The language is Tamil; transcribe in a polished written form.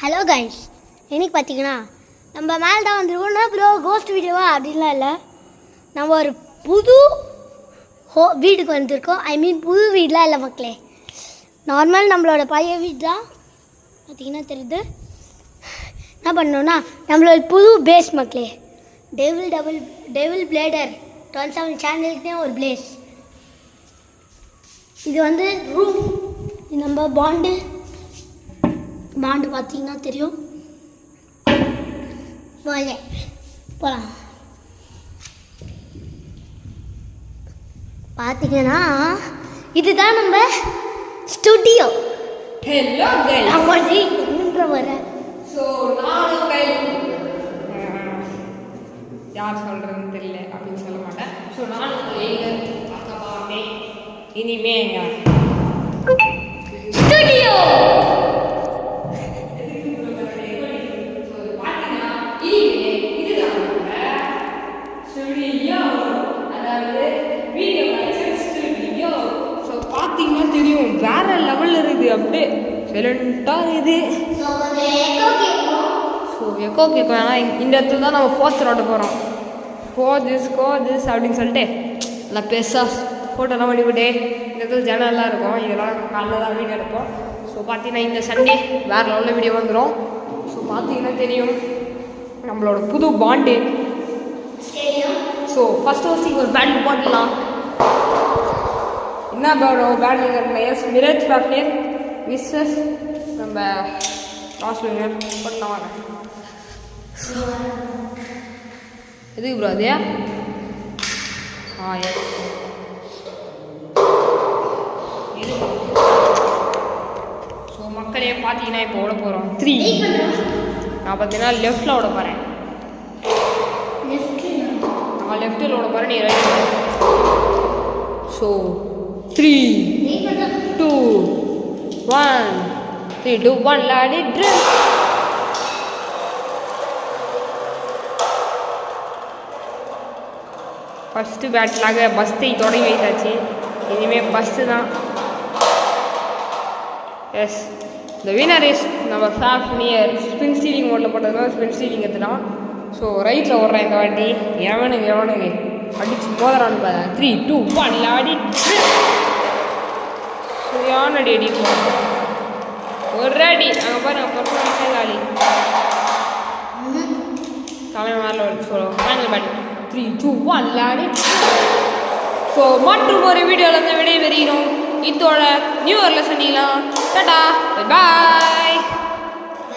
ஹலோ கைஸ், இன்னைக்கு பார்த்தீங்கன்னா நம்ம மேலே தான் வந்துருக்கோம்னா ப்ரோ கோஸ்ட் வீடியோவா அப்படின்லாம் இல்லை. நம்ம ஒரு புது வீட்டுக்கு வந்திருக்கோம். புது வீடெலாம் இல்லை மக்களே, நார்மல் நம்மளோட பழைய வீடு தான். பார்த்தீங்கன்னா தெரியுது. என்ன பண்ணோன்னா நம்மளோட புது பேஸ் மக்களே, டெவில் பிளேடர் 27 சேனலுக்குனே ஒரு பிளேஸ். இது வந்து ரூம். நம்ம பாண்டு பார்த்தீங்கன்னா தெரியும். போகலாம். பார்த்தீங்கன்னா இதுதான் நம்ம ஸ்டுடியோ. ஹலோ கைஸ், நம்ம என்ற வர ஸோ நானும் கை யார் சொல்கிறதுன்னு தெரியல அப்படின்னு சொல்ல மாட்டேன். ஸோ நானும் அக்கப்பாமே இனிமே ஸ்டுடியோ. பார்த்தீங்கன்னா தெரியும், வேற லெவலில் இருக்குது. அப்படியே சைலண்டாக இருக்குது. ஸோ எக்கோ கேட்கும். ஆனால் இந்த இடத்துல தான் நம்ம போஸ்டர் ஓட்ட போகிறோம். கோஜஸ் அப்படின்னு சொல்லிட்டு நல்லா பெருசாக ஃபோட்டோலாம் ஓடிவிட்டு இந்த இடத்துல ஜனல்லாம் இருக்கும். இதெல்லாம் காலைல தான் வீடியோ எடுப்போம். ஸோ பார்த்தீங்கன்னா இந்த சண்டே வேறு லெவலில் வீடியோ வந்துடும். ஸோ பார்த்தீங்கன்னா தெரியும் நம்மளோட புது பாண்டு. ஸோ ஃபஸ்ட்டு இங்கே ஒரு பேட்டில் போட்டுடலாம். என்ன பேட்டில் எஸ் மிரேஜ் ஃபேக்டர் விசஸ் நம்ம லாஸ்ட் போட்டலாம் வாங்க. எதுக்கு ப்ரோ அது? எஸ் ஸோ மக்களே பார்த்தீங்கன்னா இப்போ ஓட போகிறோம் 3. நான் பார்த்தீங்கன்னா லெஃப்டில் ஓட போகிறேன். நான் லெஃப்டில் ஓட போகிறேன், நீ right. So 3 2 1 3 2 1 lathi drill. First பேட்டிலாக பஸ்ஸை தொடங்கி வைத்தாச்சு. இனிமேல் பஸ்ஸு தான். எஸ், இந்த வினர் இஸ் நம்ம ஃபேப் நியர். ஸ்பின் ஸ்டீலிங் மோட்டில் போட்டதுனால ஸ்பின் ஸ்டீலிங் எடுத்துட்டான். ஸோ ரைட்டில் ஓடுறேன் இந்த வாட்டி. எவனுக்கு அடிச்சு மோதறான்னு பார்த்தேன். 3 2 1 லாடி சரியான அடி ஒரு அடி. அங்கே பாருங்க பர்ஃபெக்டாக காலி தமிழ் மேலே சொல்லுவோம். Final bad 3 2 1 லாடி. ஸோ மற்றும் ஒரு வீடியோவில் இருந்து விடைபெறுகிறோம். இதோட நியூ இயரில் சந்திக்கலாம். Tata, bye bye.